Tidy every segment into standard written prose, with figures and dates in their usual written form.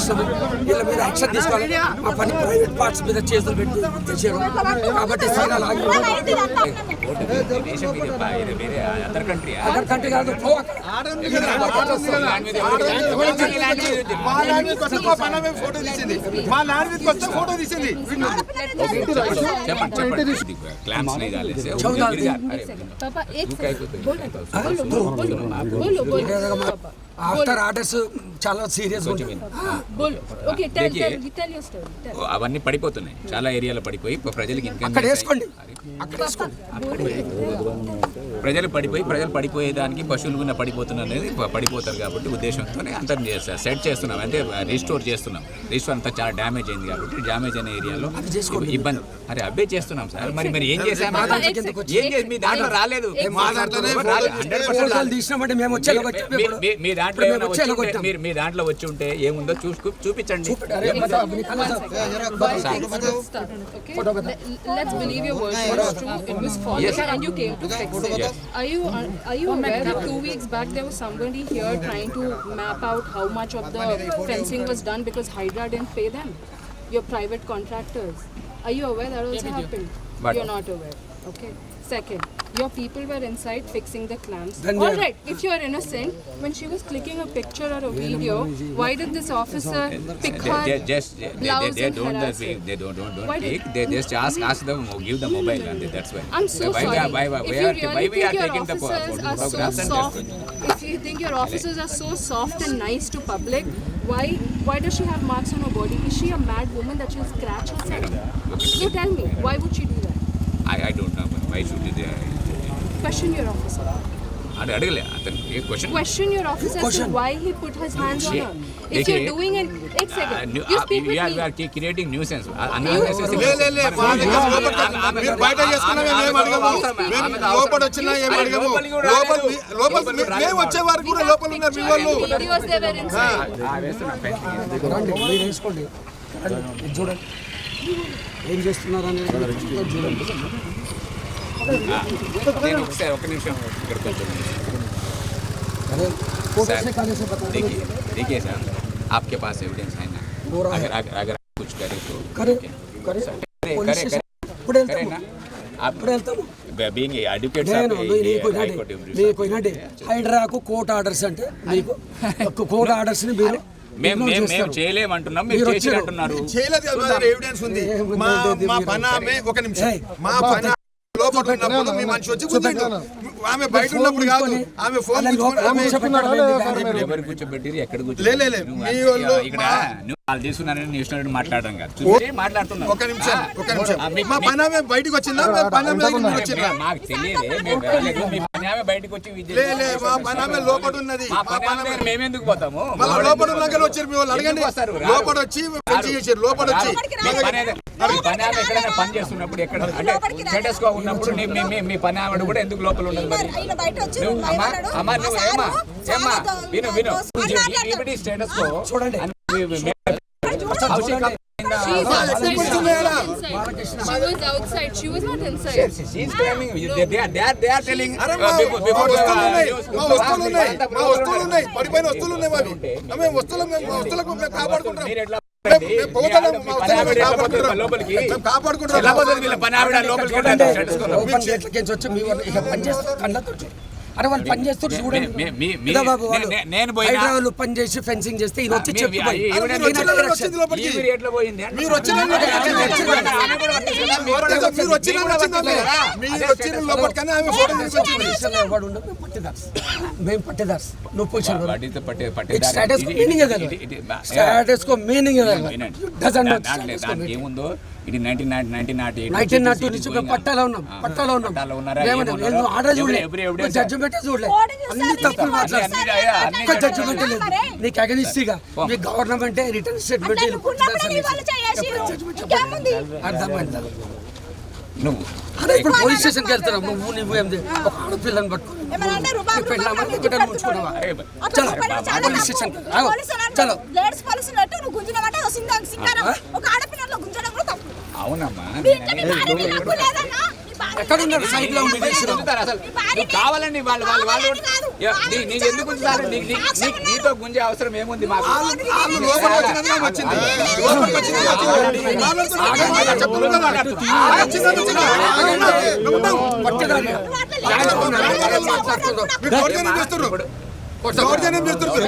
చేసినాము. వీళ్ళ మీద యాక్షన్ తీసుకోవాలి. మా పని ప్రైవేట్ పార్ట్స్ మీద చేతులు పెట్టి తెచ్చారు కాబట్టి అదర్ కంట్రీ కాదు. ఆఫ్టర్ ఆర్డర్స్ చాలా సీరియస్ అవన్నీ పడిపోతున్నాయి, చాలా ఏరియాలో పడిపోయి ప్రజలకి ప్రజలు పడిపోయేదానికి పశువులు ఉన్న పడిపోతున్నా అనేది పడిపోతారు కాబట్టి ఉద్దేశంతో అంతా సెట్ చేస్తున్నాం. అంటే రిస్టోర్ చేస్తున్నాం. రిస్టోర్ అంతా చాలా డ్యామేజ్ అయింది కాబట్టి డ్యామేజ్ అయిన ఏరియాలో ఇబ్బంది అబ్బే చేస్తున్నాం సార్. మరి ఏం చేసాము? మీ దాంట్లో రాలేదు. మీ దాంట్లో వచ్చి ఉంటే ఏముందో చూపించండి. Are you aware that 2 weeks back there was somebody here trying to map out how much of the fencing was done because Hydra didn't pay them? Your private contractors. Are you aware that also happened? You're not aware. Okay. Second, your people were inside fixing the clamps. All right, if you are innocent, when she was clicking a picture or a video, why did this officer pick her blouse and harass her? They don't take. They just ask them, give the mobile, and that's why. I'm so sorry. Why we are taking the programs and if you think your officers are so soft and nice to public, why does she have marks on her body? Is she a mad woman that she'll scratch herself? You tell me, why would she do that? I don't know. Why should they? Question your officer. Question your officer as to why he put his hands on her. If you're doing it, एक second. You speak with me. We are creating nuisance. ఏం చేస్తున్నారు అనేది చూడండి. ఒక నిమిషం देखिए sir, आपके पास evidence है ना? अगर कुछ करे तो करे ना. आप being educated హైడ్రాకు కోర్ట్ ఆర్డర్స్ అంటే మీకు కోర్ట్ ఆర్డర్స్ ని మీరు మేము చేయలేమంటున్నాం, మీరు చేసినట్టున్నారు. ఎవిడెన్స్ ఉంది. మా పనామే ఒక నిమిషం, మా పనా లోపల ఉన్నప్పుడు మీ మనిషి వచ్చి కూర్చుండు. ఆమె బయట ఉన్నప్పుడు కాదు, ఆమె ఫోన్ ఎవరు కూర్చోబెట్టి ఎక్కడ వాళ్ళు తీసుకున్నారని ఇష్టం మాట్లాడడం కాదు, మాట్లాడుతున్నాం. ఒక నిమిషం మా పనామే బయటకు వచ్చిందా? మాకు తెలియదు. మీ పనామే బయటకు వచ్చి మా పనామే లోపల ఉన్నది. మేమెందుకు పోతాము? లోపల ఉన్నాక వచ్చారు మీ వాళ్ళు, అడగండి. లోపల వచ్చి చేశారు. లోపల వచ్చి పనామే ఎక్కడైనా పని చేస్తున్నప్పుడు ఎక్కడ అంటే స్టేటస్ కో ఉన్నప్పుడు మీ పని ఆవిడ కూడా ఎందుకు లోపల ఉన్నది? మరి అమ్మా నువ్వు ఏమా విను స్టేటస్ కో చూడండి. She was outside. She was not inside. She is claiming. They are telling. పడిపోయిన వస్తువులు ఉన్నాయి. వస్తువులకు కాపాడుకుంటాం. అరే వాళ్ళు పని చేస్తారు చూడండి. నేను వాళ్ళు పని చేసి ఫెన్సింగ్ చేస్తే ఇది వచ్చి చెప్పి మేము పట్టేదార్స్. నువ్వు పొజిషన్ స్టేటస్ కో మీనింగ్ ఏముందో ఇది 1902 నుంచి పట్టాలో ఉన్నాం. ఆర్డర్ చూడలేదు, జడ్జిమెంట్ చూడలేదు, అన్ని తప్పులు మాట్లాడుతున్నారు. జడ్జిమెంట్ లేదు నీకు అగనిస్ట్గా. మీ గవర్నమెంట్ రిటర్న్ స్టేట్మెంట్ అర్థమైందా? నువ్వు అరే ఇప్పుడు పోలీస్ స్టేషన్కి వెళ్తారా? నువ్వు ఏంది ఒక ఆడపిల్లని పట్టుకుని ఉంచుకున్నావా? చలో పోలీస్ స్టేషన్ చలో. అవునమ్మా ఎక్కడ ఉన్నారు సైడ్ లో ఉండి చేస్తున్నారు ఉంచుతారు అసలు నువ్వు కావాలని వాళ్ళు నీకు ఎందుకు ఉంచుతారు నీతో గుంజే అవసరం ఏముంది మాకు దౌర్జన్యం చేస్తున్నారు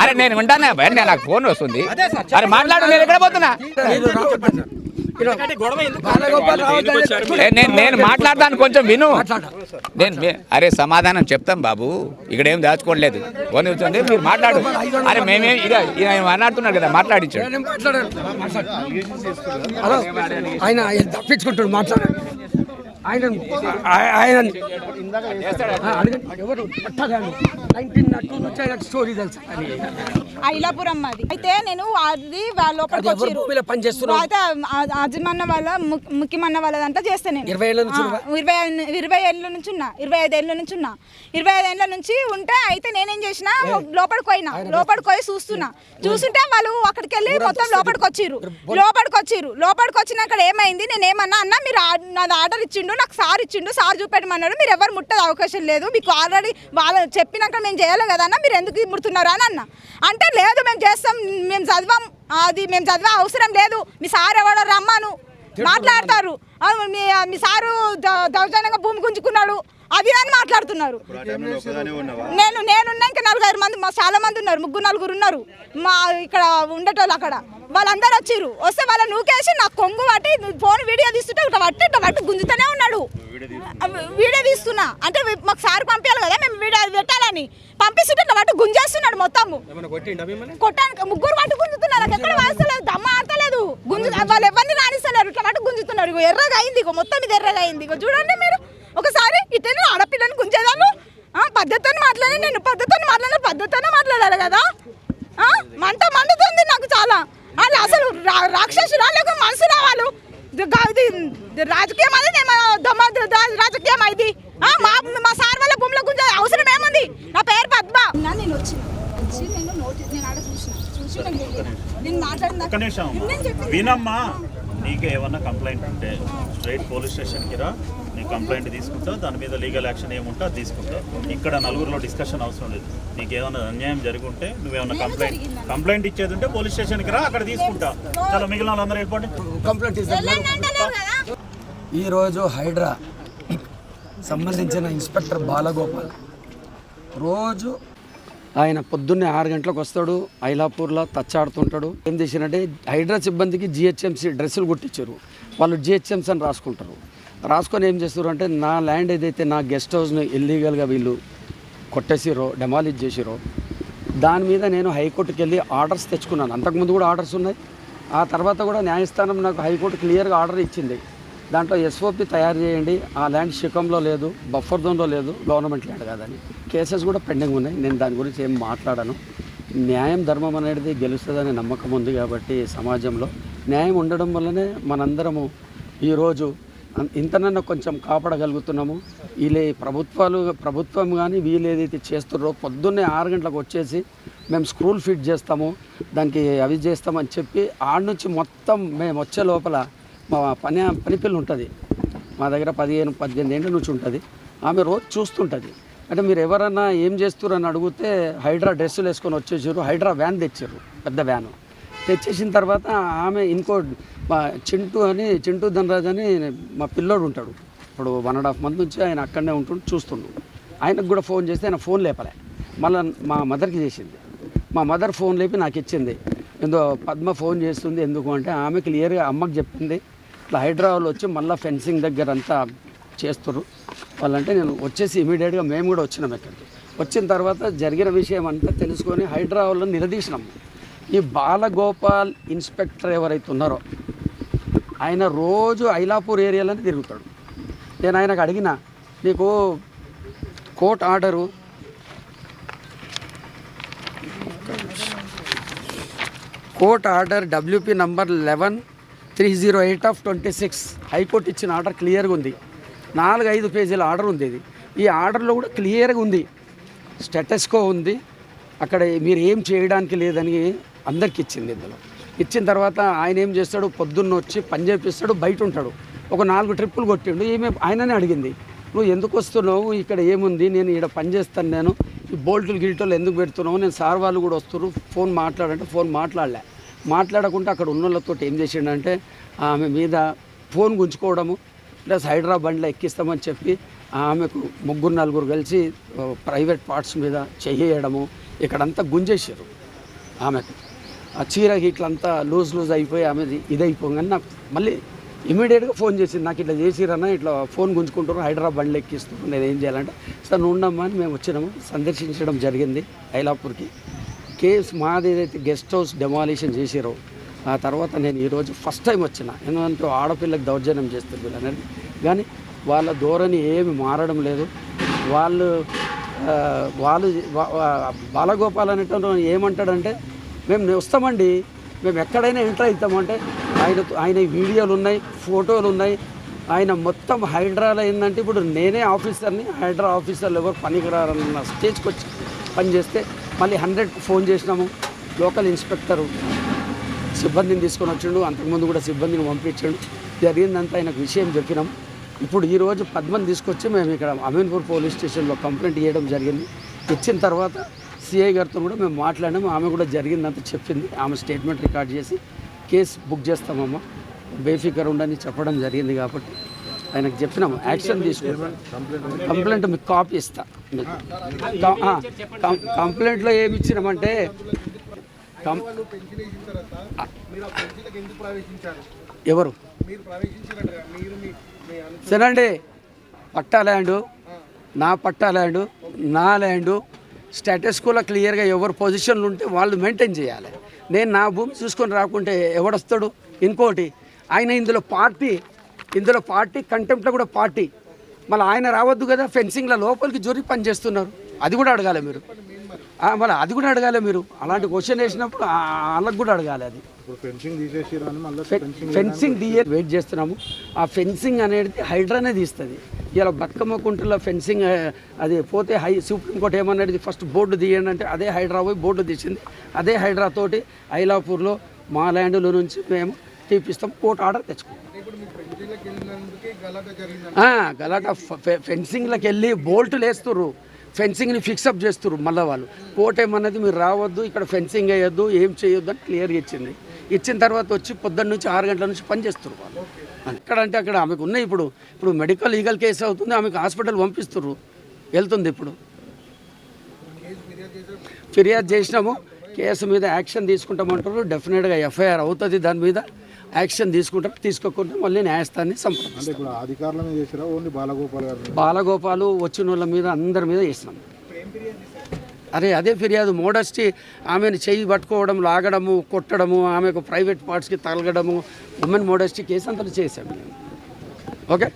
అరే నేను వింటానే నాకు ఫోన్ వస్తుంది అరే మాట్లాడు నేను ఎక్కడ పోతున్నా నేను మాట్లాడతాను కొంచెం విను అరే సమాధానం చెప్తాం బాబు ఇక్కడ ఏం దాచుకోవట్లేదు ఫోన్ వచ్చింది మీరు మాట్లాడు అరే మేమేం ఇక మాట్లాడుతున్నారు కదా మాట్లాడించాడు ఆయన తప్పించుకుంటాడు మాట్లాడాడు ఆయన ఆయన ఎవరు 1902 నుంచి ఆయన స్టోరీ తెలుసు ఐలాపురం మాది అయితే నేను అది లోపలికి వచ్చారు అయితే అజమన్న వాళ్ళ ముఖ్యమన్న వాళ్ళదంతా చేస్తే నేను 25 ఏళ్ళ నుంచి ఉన్నా 25 ఏళ్ళ నుంచి ఉన్నా 25 ఏళ్ళ నుంచి ఉంటే అయితే నేనేం చేసిన లోపలికి పోయి చూస్తుంటే వాళ్ళు అక్కడికి వెళ్ళి మొత్తం లోపలికి వచ్చినాక ఏమైంది నేను ఏమన్నా అన్న మీరు నాది ఆర్డర్ ఇచ్చిండు నాకు సార్ ఇచ్చిండు సార్ చూపెట్టమన్నాడు మీరు ఎవరు ముట్టదు అవకాశం లేదు మీకు ఆల్రెడీ వాళ్ళు చెప్పినాక మేము చేయాలి కదా అన్న మీరు ఎందుకు ముడుతున్నారు అని అన్న అంటే లేదు మేము చేస్తాం మేము చదివా అవసరం లేదు మీ సార్ ఎవడో రమ్మను మాట్లాడతారు మీ సారు దౌర్జన్యంగా భూమి గుంజుకున్నాడు అది అని మాట్లాడుతున్నారు నేనున్నా ఇంకా 4-5 మంది చాలా మంది ఉన్నారు 3-4 ఉన్నారు మా ఇక్కడ ఉండేటోళ్ళు అక్కడ వాళ్ళందరూ వచ్చిర్రు వస్తే వాళ్ళ నూకేసి నాకు కొంగు పట్టి ఫోన్ వీడియో తీస్తుంటే ఇట్లా పట్టి గుంజుతూనే ఉన్నాడు వీడియో తీస్తున్నా అంటే మాకు సార్ పంపించాలి కదా మేము వీడియో పెట్టాలని పంపిస్తుంటే ఇట్లా పట్టు గుంజేస్తున్నాడు మొత్తము కొట్టానికి 3 పట్టు గుంజుతున్నారు నాకు ఎక్కడ వాస్తలేదు దమ్మ ఆడతలేదు వాళ్ళు ఎవరిని రాణిస్తలేరు ఇట్లా పట్టు గుంజుతున్నారు ఎర్రగా అయింది మొత్తం ఇది ఎర్రగా అయింది చూడండి మీరు ఒకసారి ఇటైనా ఆడపిల్లని గుంజేదాను పద్ధతిని మాట్లాడి నేను పద్ధతినే మాట్లాడాలి కదా మండుతుంది నాకు చాలా వాళ్ళు అసలు రాక్షసులా లేక మనుషులా వాళ్ళు రాజకీయం అది రాజకీయం అయింది మా సార్ వాళ్ళ భూమిలో గుంజే అవసరం ఏముంది నా పేరు పద్మ నేను వచ్చి నేను ఆడ చూసి నేను మాట్లాడిన వినమ్మా నీకు ఏమన్నా కంప్లైంట్ ఉంటే స్ట్రైట్ పోలీస్ స్టేషన్కి రా నీ కంప్లైంట్ తీసుకుంటా దాని మీద లీగల్ యాక్షన్ ఏముంటే అది తీసుకుంటా ఇక్కడ నలుగురిలో డిస్కషన్ అవసరం లేదు నీకు ఏమైనా అన్యాయం జరుగుంటే నువ్వేమన్నా కంప్లైంట్ ఇచ్చేది ఉంటే పోలీస్ స్టేషన్కి రా అక్కడ తీసుకుంటా చాలా మిగిలిన వాళ్ళందరూ వెళ్ళిపోండి కంప్లైంట్ ఈరోజు హైడ్రా సంబంధించిన ఇన్స్పెక్టర్ బాలగోపాల్ రోజు ఆయన పొద్దున్నే 6 గంటలకు వస్తాడు ఐలాపూర్లో తచ్చాడుతుంటాడు ఏం చేసినట్టే హైడ్రా సిబ్బందికి జిహెచ్ఎంసీ డ్రెస్సులు కుట్టించారు వాళ్ళు జిహెచ్ఎంసీ అని రాసుకొని ఏం చేస్తారు అంటే నా ల్యాండ్ ఏదైతే నా గెస్ట్ హౌస్ని ఇల్లీగల్గా వీళ్ళు కొట్టేసిరో డెమాలిష్ చేసిరో దాని మీద నేను హైకోర్టుకి వెళ్ళి ఆర్డర్స్ తెచ్చుకున్నాను అంతకుముందు కూడా ఆర్డర్స్ ఉన్నాయి ఆ తర్వాత కూడా న్యాయస్థానం నాకు హైకోర్టు క్లియర్గా ఆర్డర్ ఇచ్చింది దాంట్లో ఎస్ఓపి తయారు చేయండి ఆ ల్యాండ్ శిఖంలో లేదు బఫర్ జోన్లో లేదు గవర్నమెంట్ ల్యాండ్ కాదని కేసెస్ కూడా పెండింగ్ ఉన్నాయి నేను దాని గురించి ఏం మాట్లాడను న్యాయం ధర్మం అనేది గెలుస్తుందనే నమ్మకం ఉంది కాబట్టి సమాజంలో న్యాయం ఉండడం వల్లనే మనందరము ఈరోజు ఇంతనన్నా కొంచెం కాపాడగలుగుతున్నాము వీళ్ళే ప్రభుత్వం కానీ వీళ్ళు ఏదైతే చేస్తున్నారో పొద్దున్నే 6 గంటలకు వచ్చేసి మేము స్క్రూల్ ఫిట్ చేస్తాము దానికి అవి చేస్తామని చెప్పి ఆడ నుంచి మొత్తం మేము వచ్చే లోపల మా పని పిల్ల ఉంటుంది మా దగ్గర 15-18 ఏళ్ళ నుంచి ఉంటుంది ఆమె రోజు చూస్తుంటుంది అంటే మీరు ఎవరన్నా ఏం చేస్తారు అని అడిగితే హైడ్రా డ్రెస్సులు వేసుకొని వచ్చేసారు హైడ్రా వ్యాన్ తెచ్చారు పెద్ద వ్యాను తెచ్చేసిన తర్వాత ఆమె ఇంకో మా చింటూ ధనరాజ్ అని మా పిల్లోడు ఉంటాడు ఇప్పుడు 1.5 month నుంచి ఆయన అక్కడనే చూస్తుండు ఆయనకు కూడా ఫోన్ చేస్తే ఆయన ఫోన్ లేపలే మళ్ళీ మా మదర్కి చేసింది మా మదర్ ఫోన్ లేపి నాకు ఇచ్చింది ఎందుకో పద్మ ఫోన్ చేస్తుంది ఎందుకు అంటే ఆమె క్లియర్గా అమ్మకి చెప్పింది ఇట్లా హైడ్రా వాళ్ళు వచ్చి మళ్ళీ ఫెన్సింగ్ దగ్గర అంతా చేస్తారు వాళ్ళంటే నేను వచ్చేసి ఇమీడియట్గా మేము కూడా వచ్చినాం ఇక్కడికి వచ్చిన తర్వాత జరిగిన విషయం అంతా తెలుసుకొని హైడ్రా వాళ్ళని నిలదీసినాం ఈ బాలగోపాల్ ఇన్స్పెక్టర్ ఎవరైతే ఉన్నారో ఆయన రోజు ఐలాపూర్ ఏరియాలోనే తిరుగుతాడు నేను ఆయనకు అడిగిన, నీకు court order WP number 11/308/26 high court ఇచ్చిన ఆర్డర్ క్లియర్గా ఉంది. 4-5 పేజీల ఆర్డర్ ఉంది. ఇది ఈ ఆర్డర్లో కూడా క్లియర్గా ఉంది, స్టేటస్కో ఉంది, అక్కడ మీరు ఏం చేయడానికి లేదని అందరికి ఇచ్చింది. ఇందులో ఇచ్చిన తర్వాత ఆయన ఏం చేస్తాడు, పొద్దున్న వచ్చి పని చేపిస్తాడు, బయట ఉంటాడు. ఒక 4 ట్రిప్పులు కొట్టిండు. ఈమె ఆయననే అడిగింది, నువ్వు ఎందుకు వస్తున్నావు, ఇక్కడ ఏముంది, నేను ఇక్కడ పని చేస్తాను, నేను ఈ బోల్టులు గిల్టోలు ఎందుకు పెడుతున్నావు, నేను సార్ వాళ్ళు కూడా వస్తున్నారు, ఫోన్ మాట్లాడంటే ఫోన్ మాట్లాడకుండా అక్కడ ఉన్న వాళ్ళతో ఏం చేసిండంటే ఆమె మీద ఫోన్ గుంజుకోవడము, ప్లస్ హైదరాబాద్లో ఎక్కిస్తామని చెప్పి ఆమెకు 3-4 కలిసి ప్రైవేట్ పార్ట్స్ మీద చేయడము, ఇక్కడంతా గుంజేసారు. ఆమెకు ఆ చీర ఇట్లంతా లూజ్ అయిపోయి ఆమె ఇదైపోగానే నాకు మళ్ళీ ఇమీడియట్గా ఫోన్ చేసింది, నాకు ఇట్లా చేసిరన్నా, ఇట్లా ఫోన్ గుంజుకుంటారు, హైదరాబాద్లో ఎక్కిస్తున్నారు, నేను ఏం చేయాలంటే సార్ నువ్వు ఉండమ్మా అని మేము వచ్చినాము, సందర్శించడం జరిగింది ఐలాపూర్కి. కేసు మాది ఏదైతే గెస్ట్ హౌస్ డెమాలిషన్ చేసిరో ఆ తర్వాత నేను ఈరోజు ఫస్ట్ టైం వచ్చిన, ఎందుకంటే ఆడపిల్లకి దౌర్జన్యం చేస్తారు వీళ్ళనేది, కానీ వాళ్ళ ధోరణి ఏమి మారడం లేదు. వాళ్ళు బాలగోపాల్ అనేటప్పుడు ఏమంటాడంటే, మేము వస్తామండి, మేము ఎక్కడైనా ఎంటర్ అవుతామంటే ఆయన వీడియోలు ఉన్నాయి, ఫోటోలు ఉన్నాయి, ఆయన మొత్తం హైడ్రాలో ఏంటంటే ఇప్పుడు నేనే ఆఫీసర్ని, హైడ్రా ఆఫీసర్లు ఎవరు పనికిరారన్న స్టేజ్కి వచ్చి పనిచేస్తే మళ్ళీ 100కి ఫోన్ చేసినాము. లోకల్ ఇన్స్పెక్టరు సిబ్బందిని తీసుకొని వచ్చిండు, అంతకుముందు కూడా సిబ్బందిని పంపించాడు, జరిగిందంతా ఆయనకు విషయం చెప్పినాము. ఇప్పుడు ఈరోజు పద్మని తీసుకొచ్చి మేము ఇక్కడ అమీన్పూర్ పోలీస్ స్టేషన్లో కంప్లైంట్ ఇవ్వడం జరిగింది. ఇచ్చిన తర్వాత సిఐ గారితో కూడా మేము మాట్లాడాము, ఆమె కూడా జరిగిందంతా చెప్పింది, ఆమె స్టేట్మెంట్ రికార్డ్ చేసి కేసు బుక్ చేస్తామమ్మా, బేఫికర్ ఉండని చెప్పడం జరిగింది. కాబట్టి ఆయనకు చెప్పినాము యాక్షన్ తీసుకుంటాం. కంప్లైంట్ మీకు కాపీ ఇస్తా. కంప్లైంట్లో ఏమి ఇచ్చినామంటే ఎవరు సరేండి, పట్టా ల్యాండు, నా పట్టా ల్యాండు, నా ల్యాండు, స్టేటస్కోలో క్లియర్గా ఎవరు పొజిషన్లు ఉంటే వాళ్ళు మెయింటైన్ చేయాలి. నేను నా భూమి చూసుకొని రాకుంటే ఎవడొస్తాడు? ఇంకోటి ఆయన ఇందులో పార్టీ కంటెంప్ట్లో కూడా పార్టీ, మళ్ళీ ఆయన రావద్దు కదా, ఫెన్సింగ్లో లోపలికి జోరి పని చేస్తున్నారు, అది కూడా అడగాలి మీరు, మళ్ళీ అది కూడా అడగాలి మీరు. అలాంటి క్వశ్చన్ వేసినప్పుడు వాళ్ళకి కూడా అడగాలి. అది ఫెన్సింగ్ వెయిట్ చేస్తున్నాము. ఆ ఫెన్సింగ్ అనేది హైడ్రానే తీస్తుంది. ఇలా బతుకమ్మ కుంటలో ఫెన్సింగ్ అది పోతే సుప్రీంకోర్టు ఏమన్నది, ఫస్ట్ బోర్డు తీయండి అంటే అదే హైడ్రా పోయి బోర్డు తీసింది. అదే హైడ్రా తోటి ఐలాపూర్లో మా ల్యాండ్లో నుంచి మేము తీపిస్తాం, కోర్టు ఆర్డర్ తెచ్చుకుంటాం. గలాటా ఫెన్సింగ్లకు వెళ్ళి బోల్టులు వేస్తుర్రు, ఫెన్సింగ్ని ఫిక్సప్ చేస్తుర్రు. మళ్ళీ వాళ్ళు కోర్టు ఏమన్నది మీరు రావద్దు, ఇక్కడ ఫెన్సింగ్ వేయొద్దు, ఏం చేయొద్దు అని క్లియర్గా ఇచ్చింది. ఇచ్చిన తర్వాత వచ్చి పొద్దున్న నుంచి 6 గంటల నుంచి పని చేస్తున్నారు వాళ్ళు. ఎక్కడంటే అక్కడ ఆమెకు ఉన్నాయి. ఇప్పుడు మెడికల్ లీగల్ కేసు అవుతుంది, ఆమెకు హాస్పిటల్ పంపిస్తుర్రు, వెళ్తుంది. ఇప్పుడు ఫిర్యాదు చేసినాము, కేసు మీద యాక్షన్ తీసుకుంటామంటారు. డెఫినెట్గా ఎఫ్ఐఆర్ అవుతుంది, దాని మీద యాక్షన్ తీసుకుంటారు. తీసుకోకుండా మళ్ళీ న్యాయస్థానాన్ని సంప్రదిస్తాం. బాలగోపాలు వచ్చిన వాళ్ళ మీద అందరి మీద చేసినాం. అదే ఫిర్యాదు. మోడస్టీ ఆమెను చెయ్యి పట్టుకోవడం, లాగడము, కొట్టడము, ఆమెకు ప్రైవేట్ పార్ట్స్కి తగలగడము, ఉమెన్ మోడస్టీ కేసు అంతా చేశాము. ఓకే.